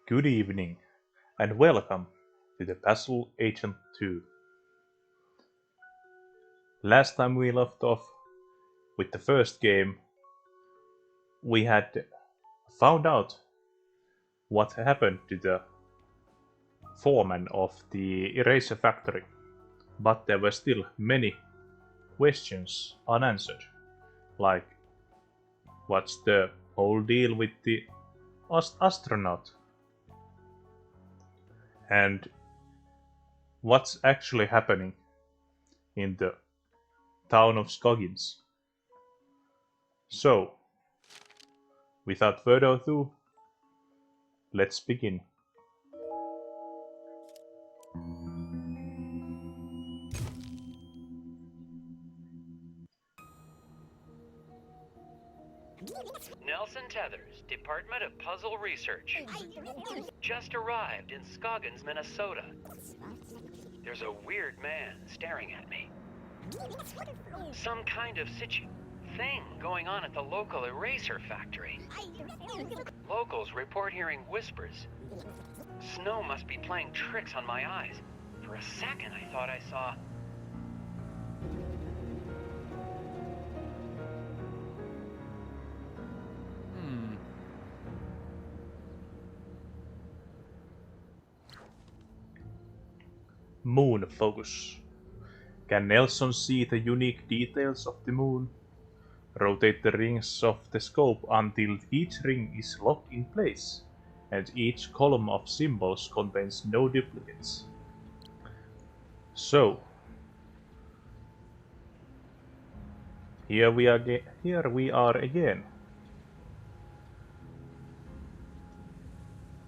Good evening, and welcome to the Puzzle Agent 2. Last time we left off with the first game, we had found out what happened to the foreman of the eraser factory, but there were still many questions unanswered, like what's the whole deal with the astronaut? And what's actually happening in the town of Scoggins? So, without further ado, let's begin. Nelson Tethers, Department of Puzzle Research. Just arrived in Scoggins, Minnesota. There's a weird man staring at me. Some kind of thing going on at the local eraser factory. Locals report hearing whispers. Snow must be playing tricks on my eyes. For a second, I thought I saw... Moon focus. Can Nelson see the unique details of the moon? Rotate the rings of the scope until each ring is locked in place, and each column of symbols contains no duplicates. So, here we are again.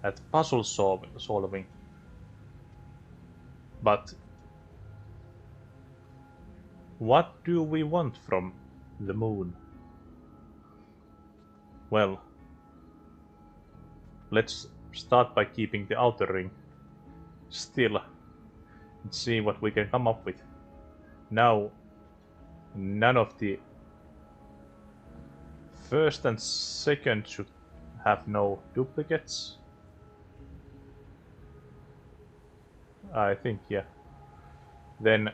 At puzzle solving. But what do we want from the moon? Well, let's start by keeping the outer ring still and see what we can come up with. Now, none of the first and second should have no duplicates. I think, yeah. Then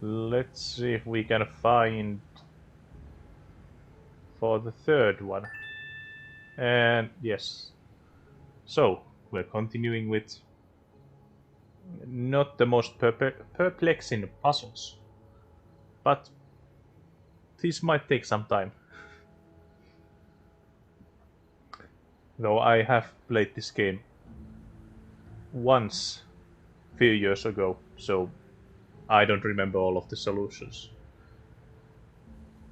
let's see if we can find for the third one. And yes. So, we're continuing with not the most perplexing puzzles, but this might take some time. Though I have played this game once a few years ago, so I don't remember all of the solutions.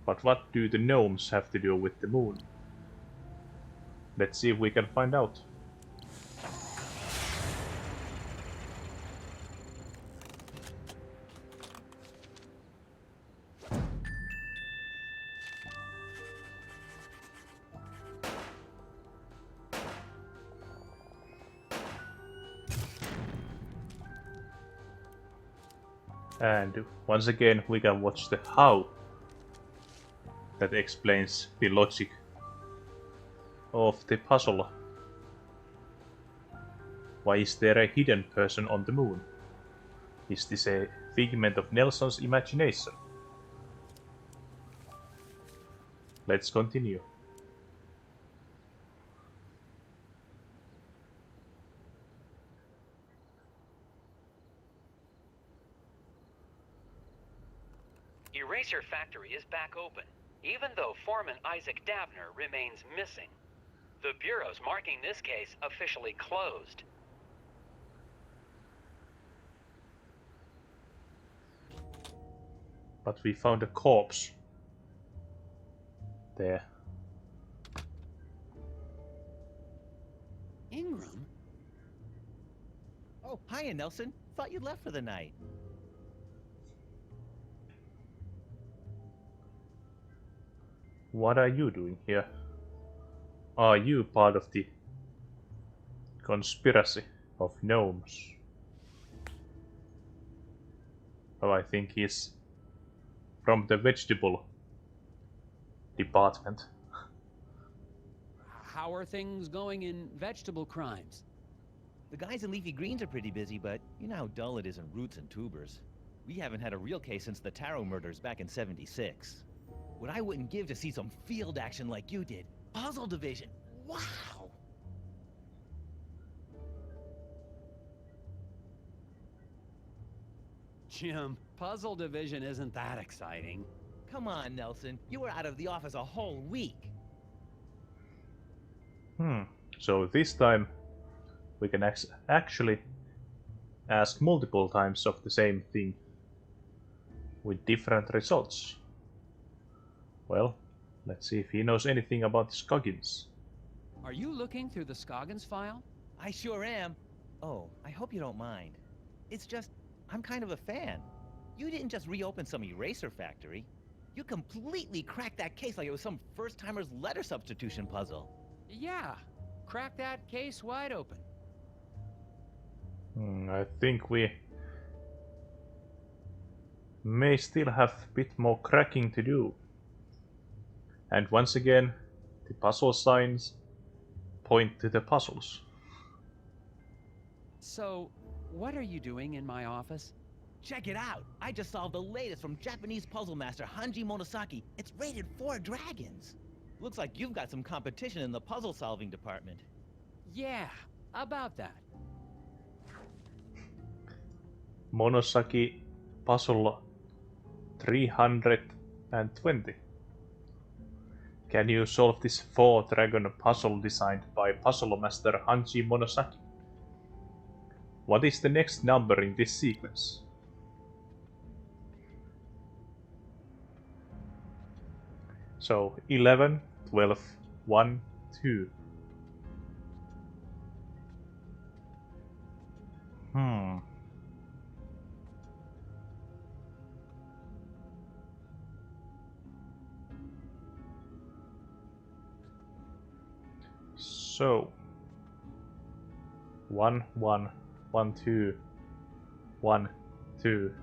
But what do the gnomes have to do with the moon? Let's see if we can find out. And once again we can watch the how. That explains the logic of the puzzle. Why is there a hidden person on the moon? Is this a figment of Nelson's imagination? Let's continue. Eraser Factory is back open, even though foreman Isaac Davner remains missing. The Bureau's marking this case officially closed. But we found a corpse. There. Ingram? Oh, hiya, Nelson. Thought you'd left for the night. What are you doing here? Are you part of the conspiracy of gnomes? Oh, I think he's from the vegetable department. how are things going in vegetable crimes? The guys in leafy greens are pretty busy, but you know how dull it is in roots and tubers. We haven't had a real case since the Taro murders back in '76. What I wouldn't give to see some field action like you did. Puzzle division. Wow! Jim, puzzle division isn't that exciting. Come on, Nelson. You were out of the office a whole week. So this time we can actually ask multiple times of the same thing with different results. Well, let's see if he knows anything about the Scoggins. Are you looking through the Scoggins file? I sure am. Oh, I hope you don't mind. It's just, I'm kind of a fan. You didn't just reopen some eraser factory. You completely cracked that case like it was some first-timer's letter substitution puzzle. Yeah, crack that case wide open. I think we may still have a bit more cracking to do. And once again, the puzzle signs point to the puzzles. So, what are you doing in my office? Check it out! I just solved the latest from Japanese puzzle master Hanji Monosaki. It's rated 4 dragons. Looks like you've got some competition in the puzzle-solving department. Yeah, about that. Monosaki puzzle 320. Can you solve this 4-dragon puzzle designed by puzzle master Hanji Monosaki? What is the next number in this sequence? So 11, 12, 1, 2. So 1, 1, 1, 2, 1, 2.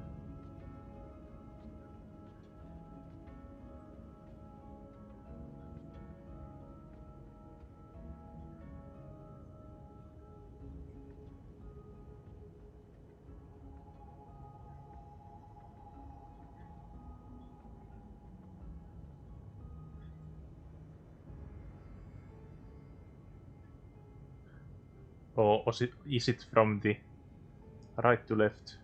Or is it from the right to left?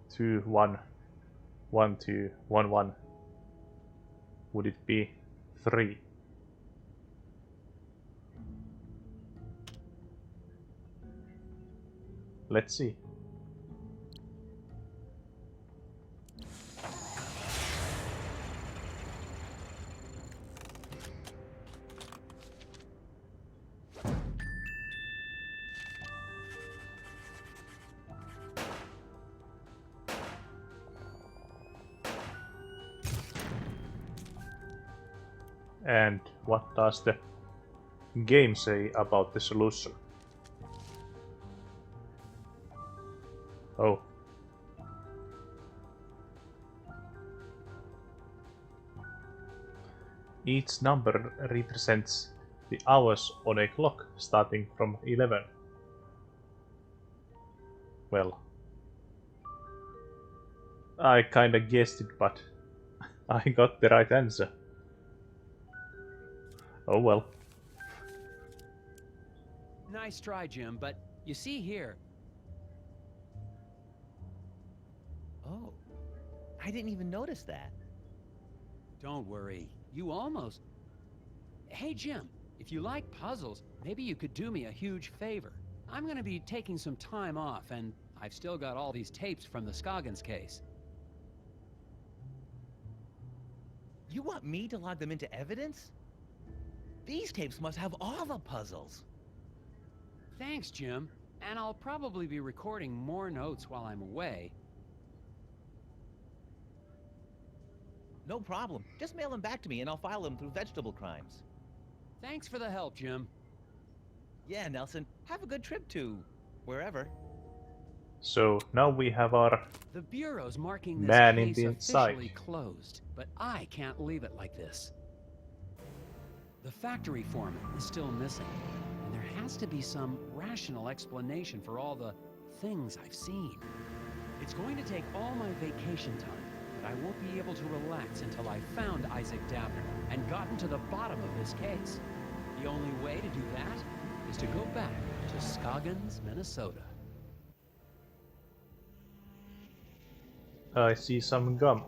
Two, 1, 1, 2, 1, 1. Would it be 3? Let's see. And what does the game say about the solution? Oh. Each number represents the hours on a clock starting from 11. Well, I kinda guessed it, but I got the right answer. Oh well. Nice try, Jim, but you see here. Oh, I didn't even notice that. Don't worry, you almost... Hey, Jim, if you like puzzles, maybe you could do me a huge favor. I'm gonna be taking some time off, and I've still got all these tapes from the Scoggins case. You want me to log them into evidence? These tapes must have all the puzzles. Thanks, Jim. And I'll probably be recording more notes while I'm away. No problem. Just mail them back to me and I'll file them through vegetable crimes. Thanks for the help, Jim. Yeah, Nelson. Have a good trip to... wherever. So now we have our The Bureau's marking this man in case the officially inside. closed, but I can't leave it like this. The factory foreman is still missing, and there has to be some rational explanation for all the things I've seen. It's going to take all my vacation time, but I won't be able to relax until I've found Isaac Davner and gotten to the bottom of this case. The only way to do that is to go back to Scoggins, Minnesota. I see some gum.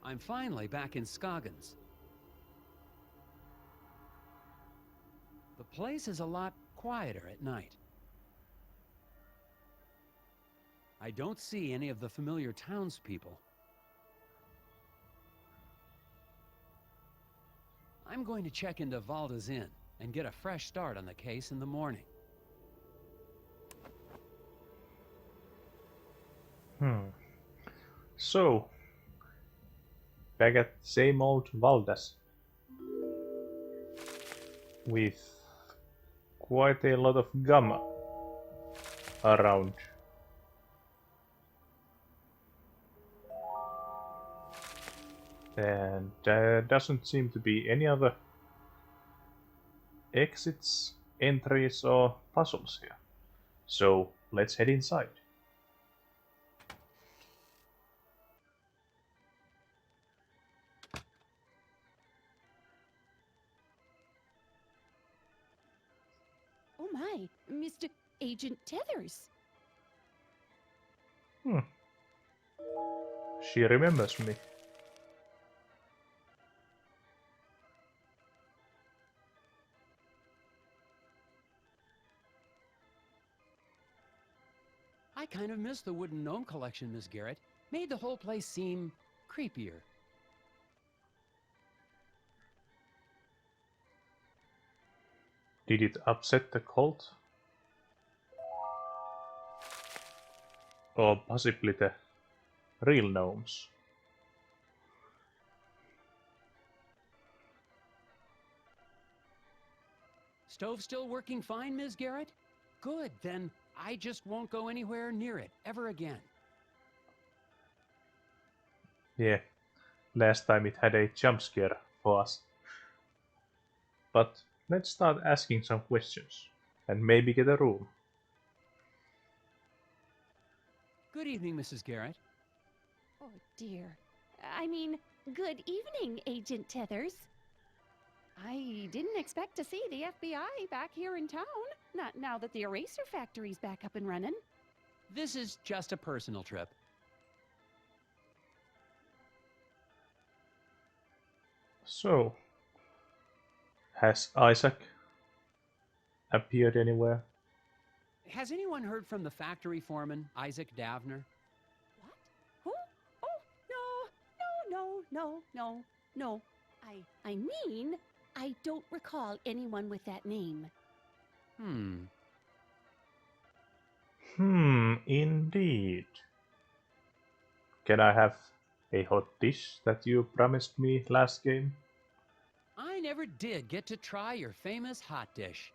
I'm finally back in Scoggins. The place is a lot quieter at night. I don't see any of the familiar townspeople. I'm going to check into Valda's Inn and get a fresh start on the case in the morning. So, back at the same old Valdas. With quite a lot of gum around. And there doesn't seem to be any other exits, entries, or puzzles here. So let's head inside. Oh my, Mr. Agent Tethers. She remembers me. I kind of miss the wooden gnome collection, Miss Garrett. Made the whole place seem creepier. Did it upset the cult? Or possibly the real gnomes? Stove still working fine, Ms. Garrett? Good, then I just won't go anywhere near it ever again. Yeah, last time it had a jump scare for us. But let's start asking some questions, and maybe get a room. Good evening, Mrs. Garrett. Oh dear. I mean, good evening, Agent Tethers. I didn't expect to see the FBI back here in town, not now that the eraser factory's back up and running. This is just a personal trip. So, has Isaac appeared anywhere? Has anyone heard from the factory foreman, Isaac Davner? What? Who? Oh, no. I mean, I don't recall anyone with that name. Indeed. Can I have a hot dish that you promised me last game? I never did get to try your famous hot dish.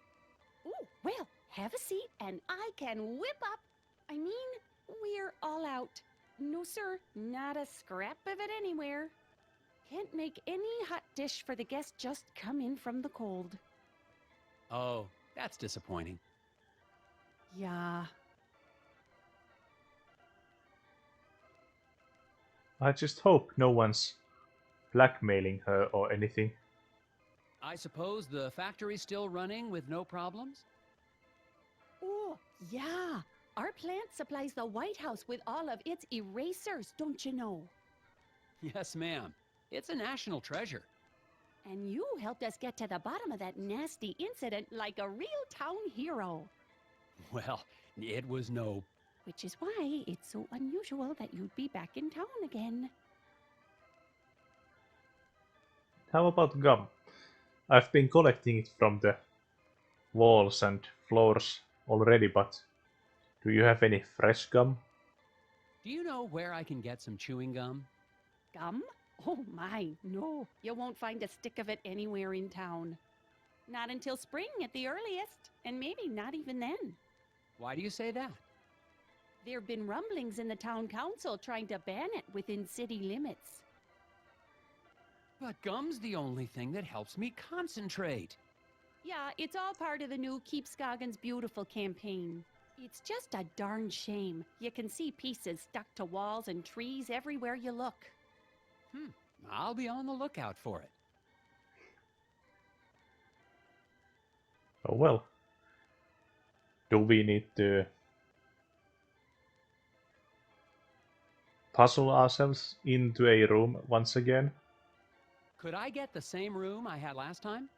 Oh, well, have a seat and I can whip up. I mean, we're all out. No, sir, not a scrap of it anywhere. Can't make any hot dish for the guests just come in from the cold. Oh, that's disappointing. Yeah. I just hope no one's blackmailing her or anything. I suppose the factory's still running with no problems? Oh, yeah. Our plant supplies the White House with all of its erasers, don't you know? Yes, ma'am. It's a national treasure. And you helped us get to the bottom of that nasty incident like a real town hero. Well, it was no... Which is why it's so unusual that you'd be back in town again. How about gum? I've been collecting it from the walls and floors already, but do you have any fresh gum? Do you know where I can get some chewing gum? Gum? Oh my, no. You won't find a stick of it anywhere in town. Not until spring at the earliest, and maybe not even then. Why do you say that? There have been rumblings in the town council trying to ban it within city limits. But gum's the only thing that helps me concentrate. Yeah, it's all part of the new Keep Scoggins Beautiful campaign. It's just a darn shame. You can see pieces stuck to walls and trees everywhere you look. I'll be on the lookout for it. Oh well. Do we need to puzzle ourselves into a room once again? Could I get the same room I had last time?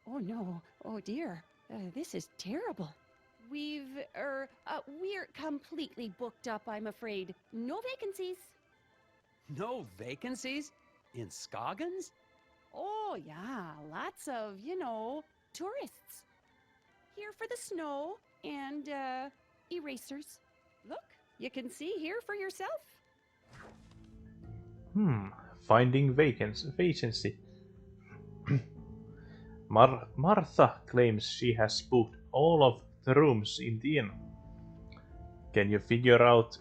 Oh no, oh dear, this is terrible. We're completely booked up, I'm afraid. No vacancies. No vacancies? In Scoggins? Oh yeah, lots of, tourists. Here for the snow and, erasers. Look, you can see here for yourself. Finding vacancy. Martha claims she has booked all of the rooms in the inn. Can you figure out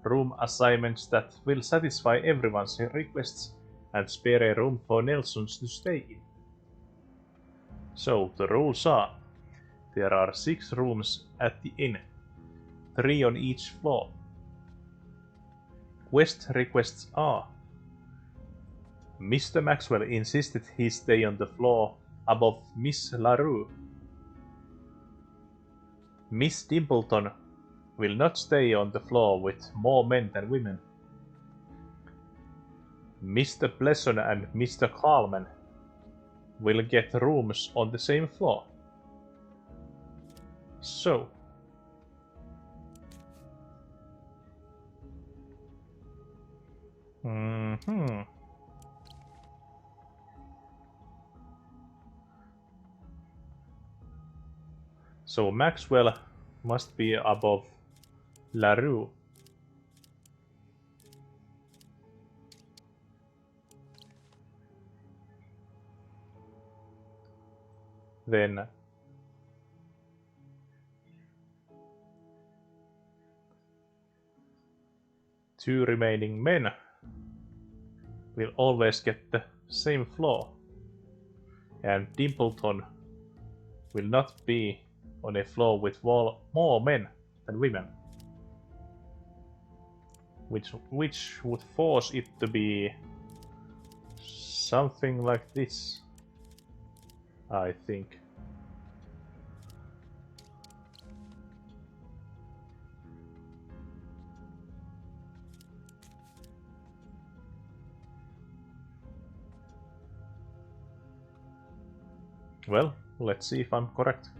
room assignments that will satisfy everyone's requests and spare a room for Nelsons to stay in? So the rules are: there are 6 rooms at the inn, 3 on each floor. Quest requests are: Mr. Maxwell insisted he stay on the floor above Miss LaRue. Miss Dimpleton will not stay on the floor with more men than women. Mr. Blesson and Mr. Carlman will get rooms on the same floor. So, So Maxwell must be above LaRue. Then two remaining men will always get the same floor, and Dimpleton will not be on a floor with more men than women, which would force it to be something like this, I think. Well, let's see if I'm correct.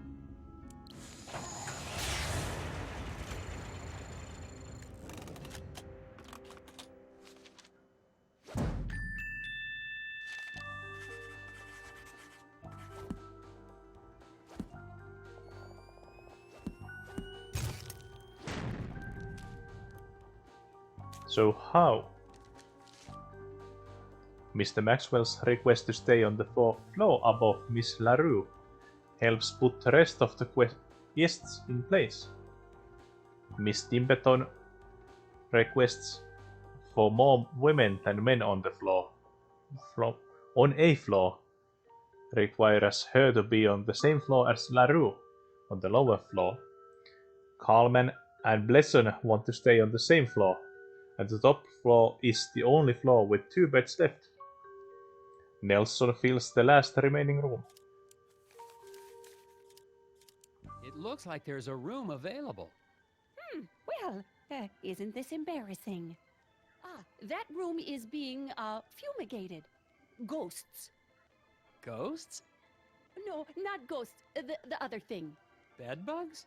So how? Mr. Maxwell's request to stay on the floor above Miss LaRue helps put the rest of the guests in place. Miss Dimbeton requests for more women than men on the floor requires her to be on the same floor as LaRue on the lower floor. Carlman and Blesson want to stay on the same floor, and the top floor is the only floor with 2 beds left. Nelson fills the last remaining room. It looks like there's a room available. Well, isn't this embarrassing? That room is being, fumigated. Ghosts. Ghosts? No, not ghosts. The other thing. Bedbugs?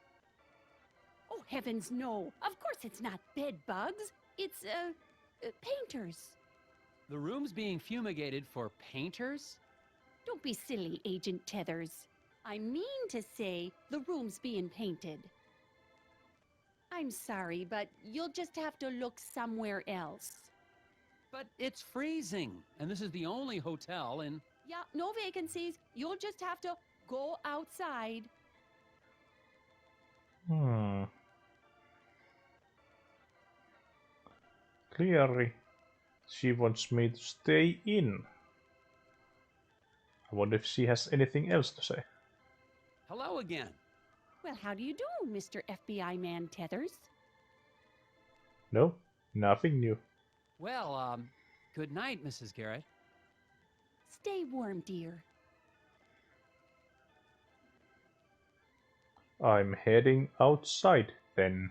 Oh, heavens, no. Of course it's not bed bugs. It's, painters. The room's being fumigated for painters? Don't be silly, Agent Tethers. I mean to say the room's being painted. I'm sorry, but you'll just have to look somewhere else. But it's freezing, and this is the only hotel in... Yeah, no vacancies. You'll just have to go outside. Clearly, she wants me to stay in. I wonder if she has anything else to say. Hello again. Well, how do you do, Mr. FBI Man Tethers? No, nothing new. Well, good night, Mrs. Garrett. Stay warm, dear. I'm heading outside then.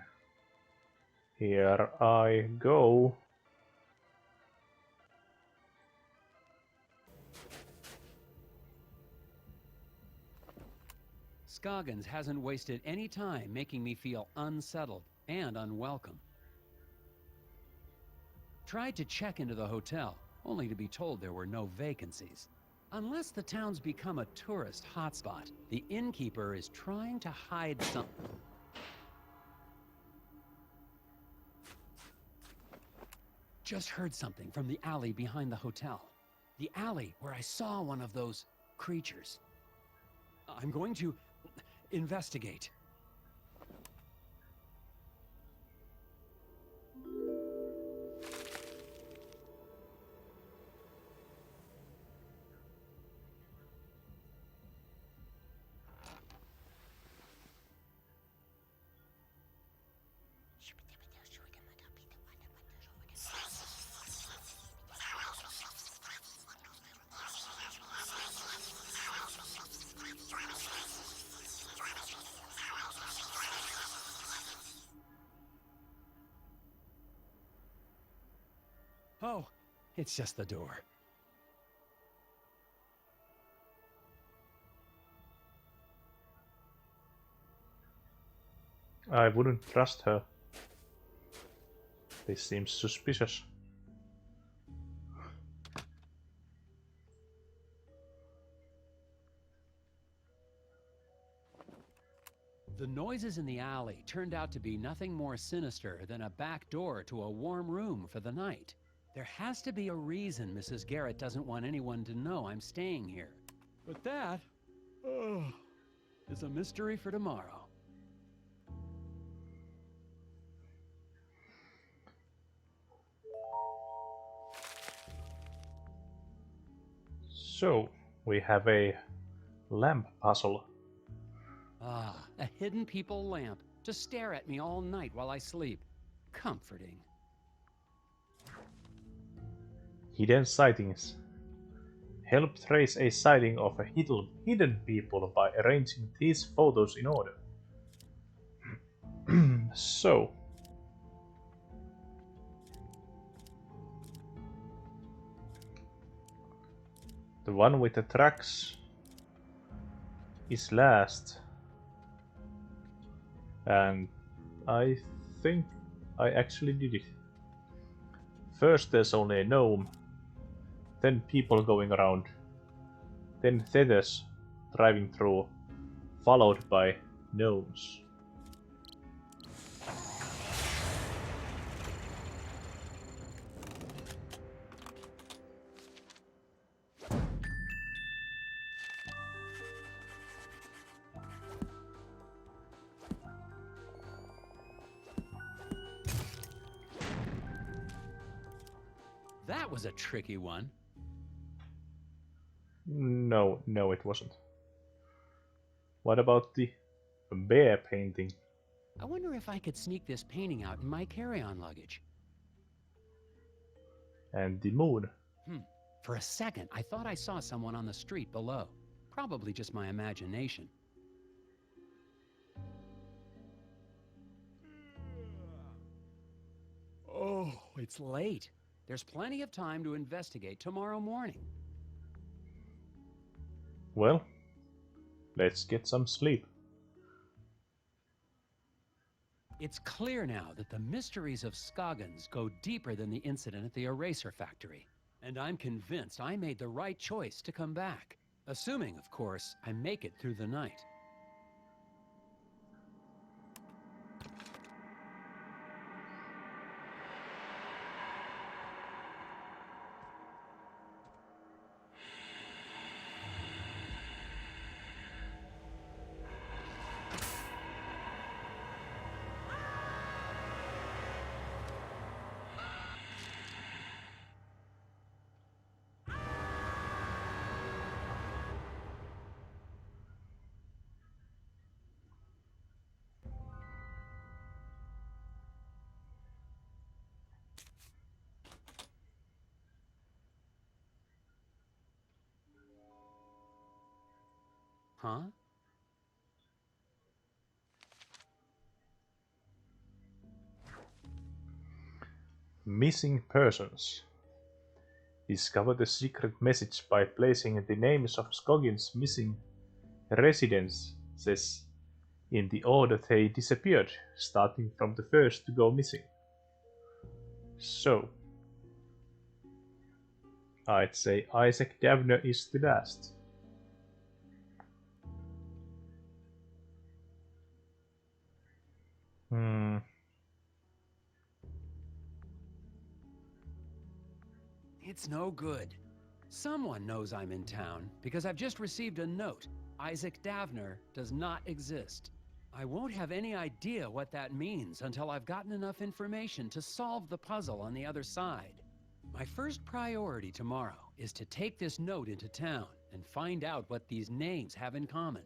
Here I go. Scoggins hasn't wasted any time making me feel unsettled and unwelcome. Tried to check into the hotel, only to be told there were no vacancies. Unless the town's become a tourist hotspot, the innkeeper is trying to hide something. Just heard something from the alley behind the hotel. The alley where I saw one of those creatures. I'm going to investigate. Oh, it's just the door. I wouldn't trust her. This seems suspicious. The noises in the alley turned out to be nothing more sinister than a back door to a warm room for the night. There has to be a reason Mrs. Garrett doesn't want anyone to know I'm staying here. But that is a mystery for tomorrow. So, we have a lamp puzzle. Ah, a hidden people lamp to stare at me all night while I sleep. Comforting. Hidden sightings. Help trace a sighting of a hidden people by arranging these photos in order. So, the one with the tracks is last. And I think I actually did it. First there's only a gnome, then people going around, then Tethers driving through, followed by gnomes. That was a tricky one. No, it wasn't. What about the bear painting? I wonder if I could sneak this painting out in my carry-on luggage. And the moon? For a second, I thought I saw someone on the street below. Probably just my imagination. Oh, it's late. There's plenty of time to investigate tomorrow morning. Well, let's get some sleep. It's clear now that the mysteries of Scoggins go deeper than the incident at the eraser factory. And I'm convinced I made the right choice to come back. Assuming, of course, I make it through the night. Huh? Missing persons. Discover the secret message by placing the names of Scoggins' missing residents in the order they disappeared, starting from the first to go missing. So, I'd say Isaac Davner is the last. It's no good. Someone knows I'm in town because I've just received a note. Isaac Davner does not exist. I won't have any idea what that means until I've gotten enough information to solve the puzzle on the other side. My first priority tomorrow is to take this note into town and find out what these names have in common.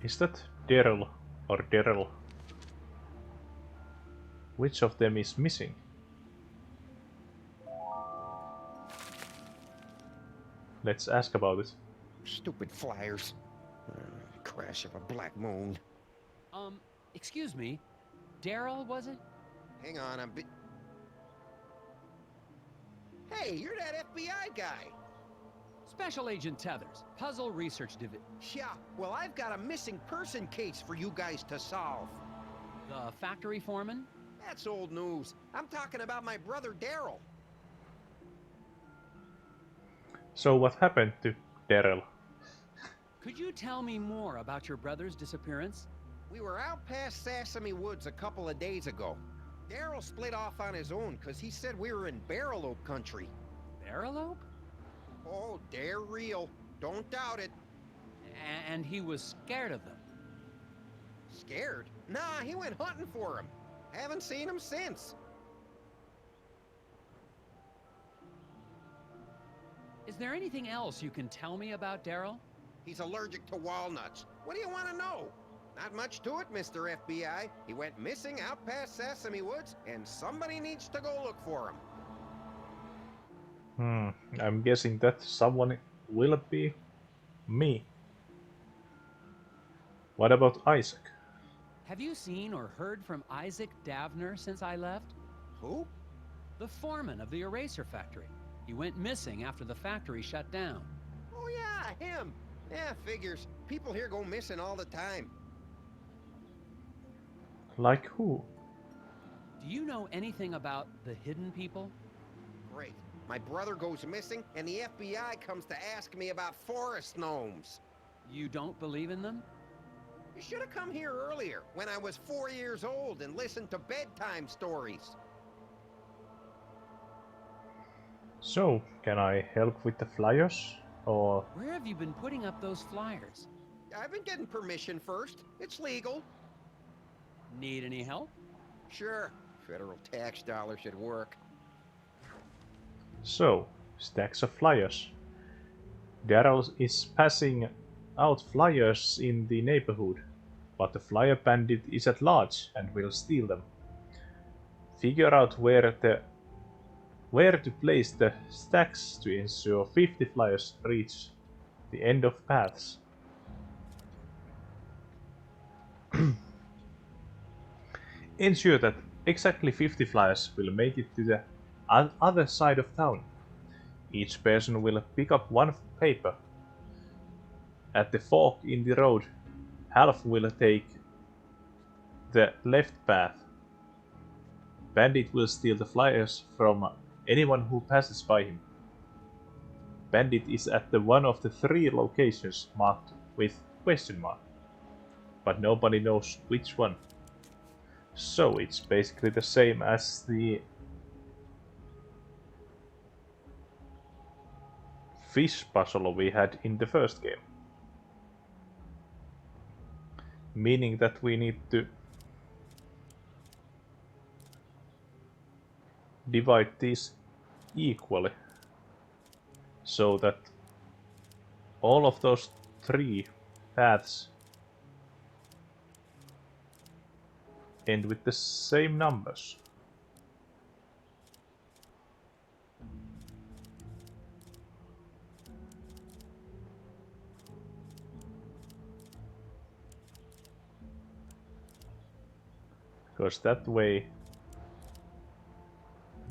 Is that Daryl or Daryl? Which of them is missing? Let's ask about it. Stupid flyers. Crash of a black moon. Excuse me. Daryl, was it? Hang on, Hey, you're that FBI guy! Special Agent Tethers, Puzzle Research Division. Yeah, well, I've got a missing person case for you guys to solve. The factory foreman? That's old news. I'm talking about my brother Daryl. So what happened to Daryl? Could you tell me more about your brother's disappearance? We were out past Sesame Woods a couple of days ago. Daryl split off on his own because he said we were in Barrelope country. Barrelope? Oh, they're real. Don't doubt it. And he was scared of them. Scared? Nah, he went hunting for him. Haven't seen him since. Is there anything else you can tell me about Daryl? He's allergic to walnuts. What do you want to know? Not much to it, Mr. FBI. He went missing out past Sesame Woods, and somebody needs to go look for him. I'm guessing that someone will be me. What about Isaac? Have you seen or heard from Isaac Davner since I left? Who? The foreman of the eraser factory. He went missing after the factory shut down. Oh yeah, him. Yeah, figures. People here go missing all the time. Like who? Do you know anything about the hidden people? Great. My brother goes missing, and the FBI comes to ask me about forest gnomes. You don't believe in them? You should have come here earlier, when I was 4 years old, and listened to bedtime stories. So, can I help with the flyers? Or... Where have you been putting up those flyers? I've been getting permission first. It's legal. Need any help? Sure. Federal tax dollars should work. So, stacks of flyers. Daryl is passing out flyers in the neighborhood, but the flyer bandit is at large and will steal them. Figure out where to place the stacks to ensure 50 flyers reach the end of paths. Ensure that exactly 50 flyers will make it to the other side of town. Each person will pick up one paper. At the fork in the road, half will take the left path. Bandit will steal the flyers from anyone who passes by him. Bandit is at one of the 3 locations marked with question mark, but nobody knows which one. So it's basically the same as the fish puzzle we had in the first game. Meaning that we need to divide these equally so that all of those 3 paths end with the same numbers. Because that way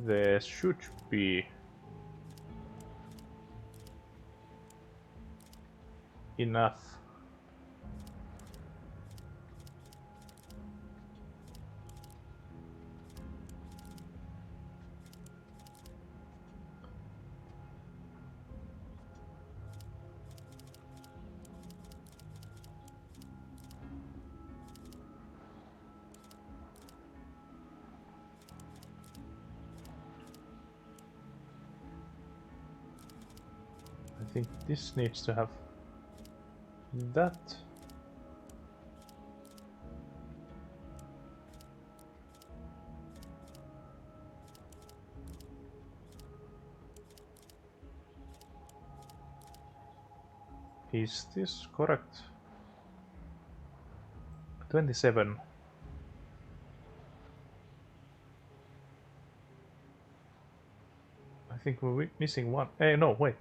there should be enough. I think this needs to have that. Is this correct? 27. I think we're missing one. Hey, no, wait.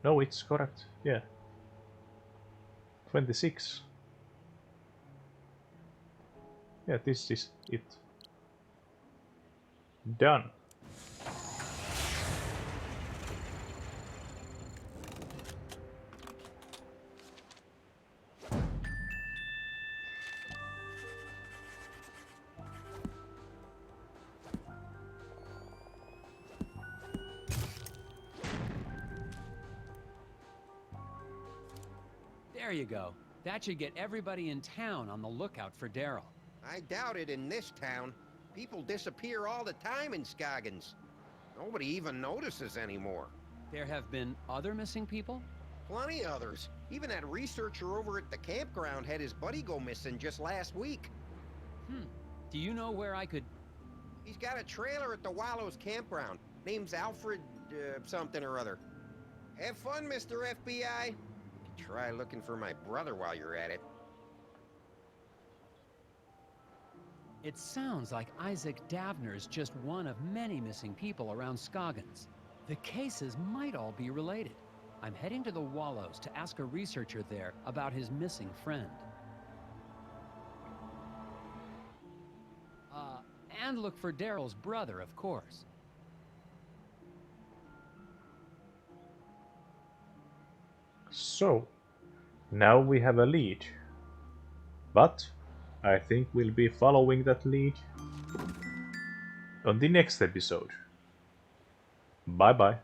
No, it's correct. Yeah. 26. Yeah, this is it. Done. There you go. That should get everybody in town on the lookout for Daryl. I doubt it in this town. People disappear all the time in Scoggins. Nobody even notices anymore. There have been other missing people? Plenty others. Even that researcher over at the campground had his buddy go missing just last week. Do you know where I could... He's got a trailer at the Wallows campground. Name's Alfred, something or other. Have fun, Mr. FBI. Try looking for my brother while you're at it. It sounds like Isaac Davner is just one of many missing people around Scoggins. The cases might all be related. I'm heading to the Wallows to ask a researcher there about his missing friend. And look for Daryl's brother, of course. So, now we have a lead. But I think we'll be following that lead on the next episode. Bye bye.